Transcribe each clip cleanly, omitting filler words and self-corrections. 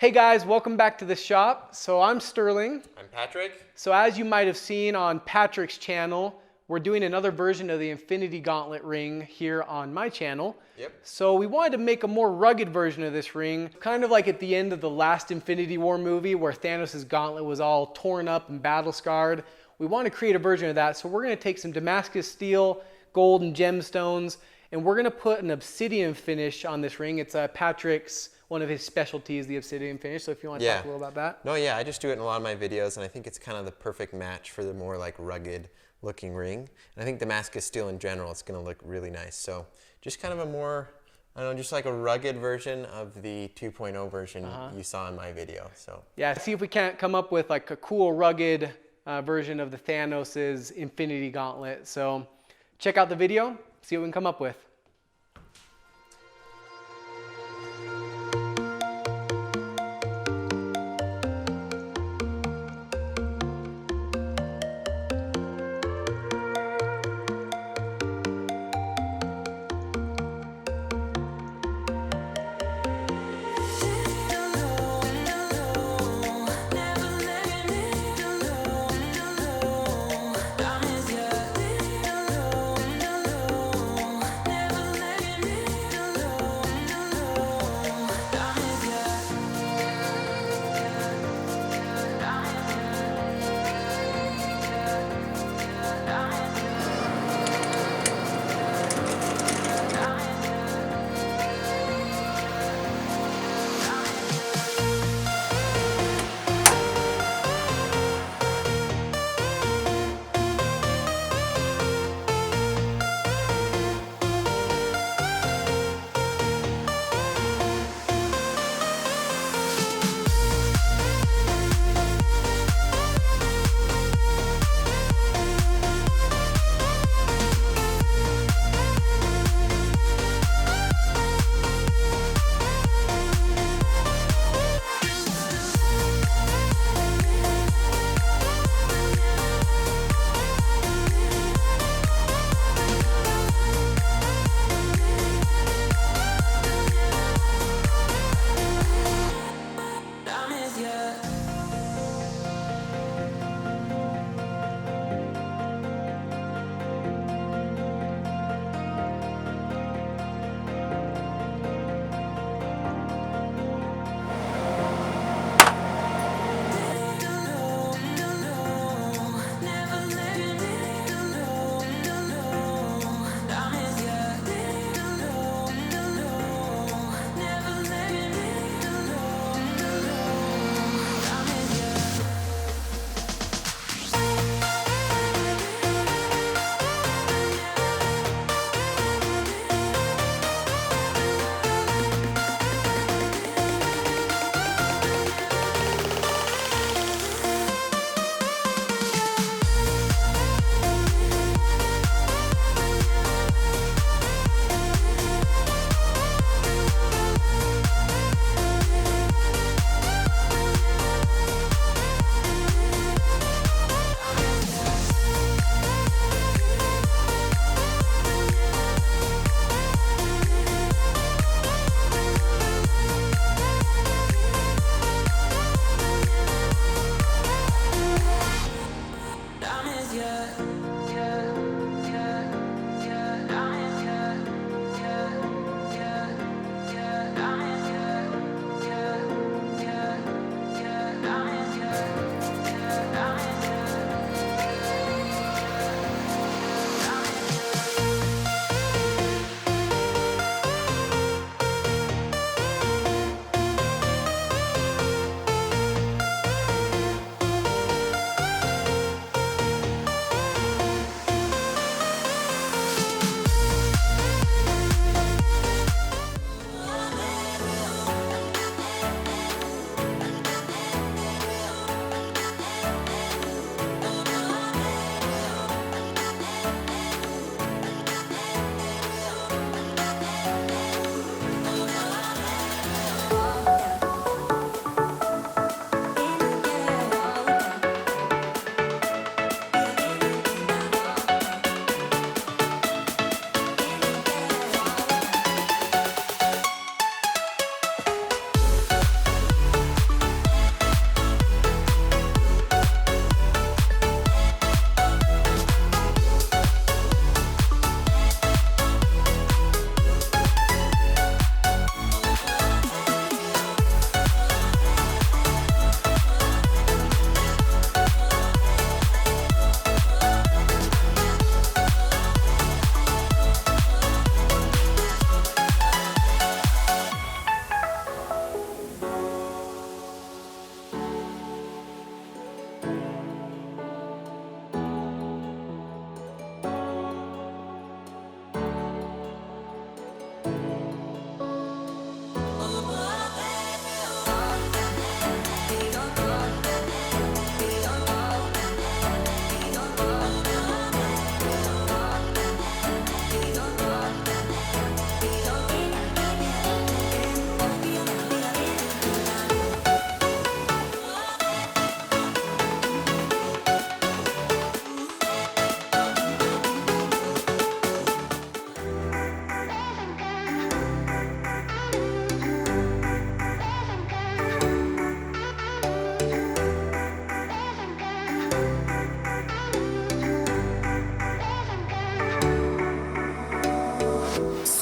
Hey guys, welcome back to the shop. So I'm Sterling. I'm Patrick. So as you might have seen on Patrick's channel, we're doing another version of the Infinity Gauntlet ring here on my channel. Yep. So we wanted to make a more rugged version of this ring, kind of like at the end of the last Infinity War movie where Thanos' gauntlet was all torn up and battle scarred. We want to create a version of that, so we're going to take some Damascus steel, gold, and gemstones, and we're going to put an obsidian finish on this ring. It's Patrick's, one of his specialties, the obsidian finish. So if you want to talk a little about that. No, yeah, I just do it in a lot of my videos, and I think it's kind of the perfect match for the more like rugged looking ring. And I think Damascus steel in general, it's going to look really nice. So just kind of a more, I don't know, just like a rugged version of the 2.0 version you saw in my video. So yeah, see if we can't come up with like a cool rugged version of the Thanos' Infinity Gauntlet. So check out the video, see what we can come up with.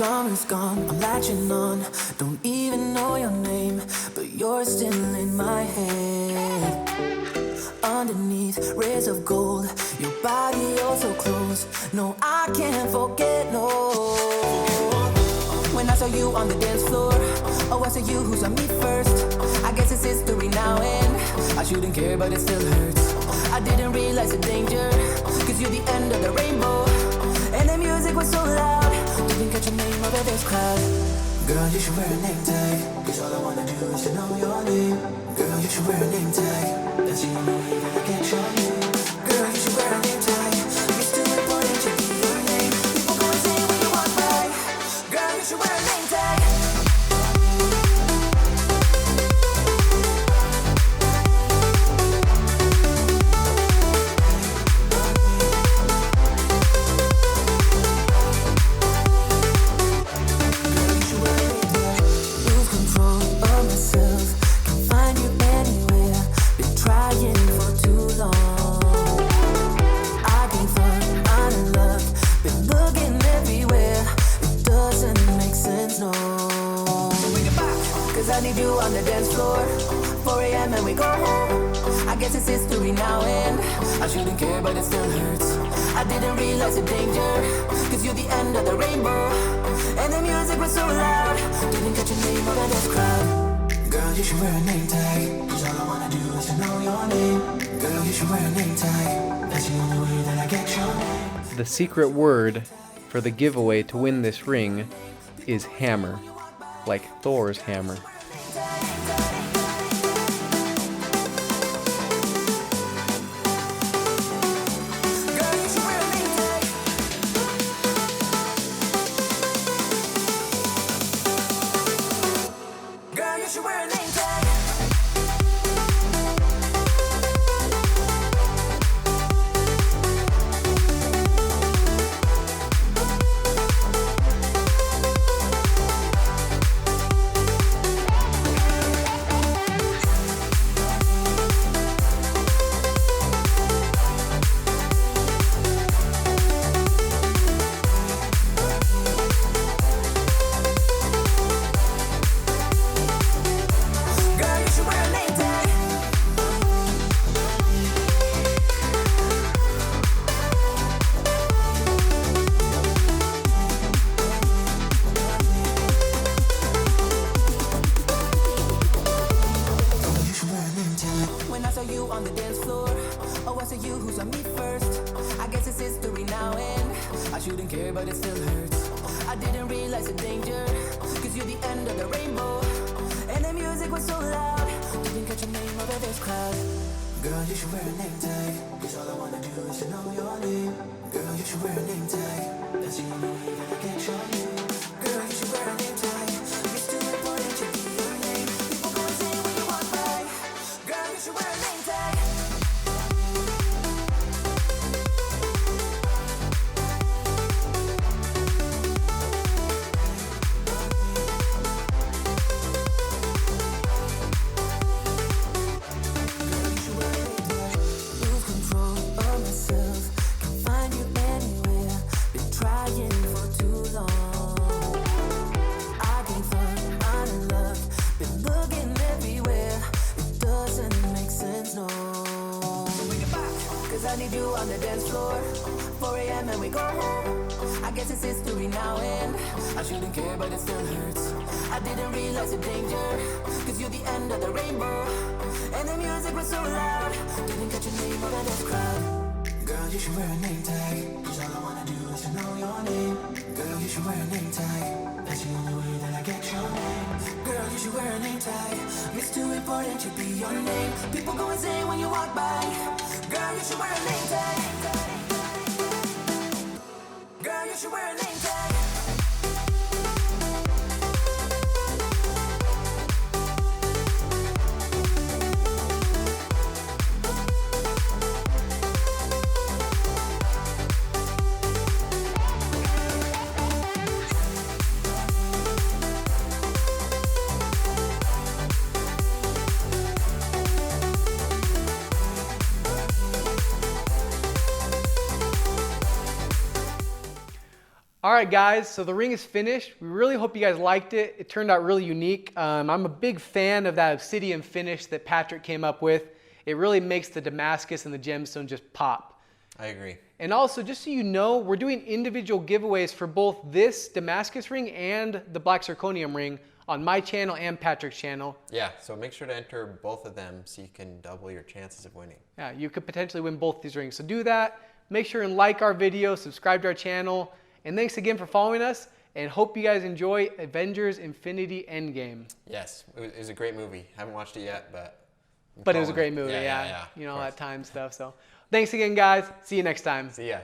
Summer's gone, I'm latching on. Don't even know your name, but you're still in my head. Underneath rays of gold, your body oh so close. No, I can't forget, no. When I saw you on the dance floor, oh, I saw you who saw me first. I guess it's history now and I shouldn't care, but it still hurts. I didn't realize the danger, cause you're the end of the rainbow. And the music was so loud, didn't catch your name over this crowd. Girl, you should wear a name tag, cause all I wanna do is to know your name. Girl, you should wear a name tag, that's the only way that I get your name. Girl, you should wear a name tag, it's too important to be your name. People go insane when you walk by. Girl, you should wear a name tag. I need you on the dance floor, 4 a.m. and we go home. I guess it's history now and I shouldn't care, but it still hurts. I didn't realize the danger, cause you're the end of the rainbow. And the music was so loud, didn't catch your name over this crowd. Girl, you should wear a name tag, cause all I wanna do is to know your name. Girl, you should wear a name tag, that's the only way that I get your name. The secret word for the giveaway to win this ring is hammer, like Thor's hammer. All right, guys, so the ring is finished. We really hope you guys liked it. It turned out really unique. I'm a big fan of that obsidian finish that Patrick came up with. It really makes the Damascus and the gemstone just pop. I agree. And also, just so you know, we're doing individual giveaways for both this Damascus ring and the black zirconium ring on my channel and Patrick's channel. Yeah, so make sure to enter both of them so you can double your chances of winning. Yeah, you could potentially win both these rings. So do that. Make sure and like our video, subscribe to our channel. And thanks again for following us, and hope you guys enjoy Avengers Infinity Endgame. Yes, it was a great movie. Haven't watched it yet, but It was a great movie, yeah. You know, all that time stuff. So thanks again, guys. See you next time. See ya.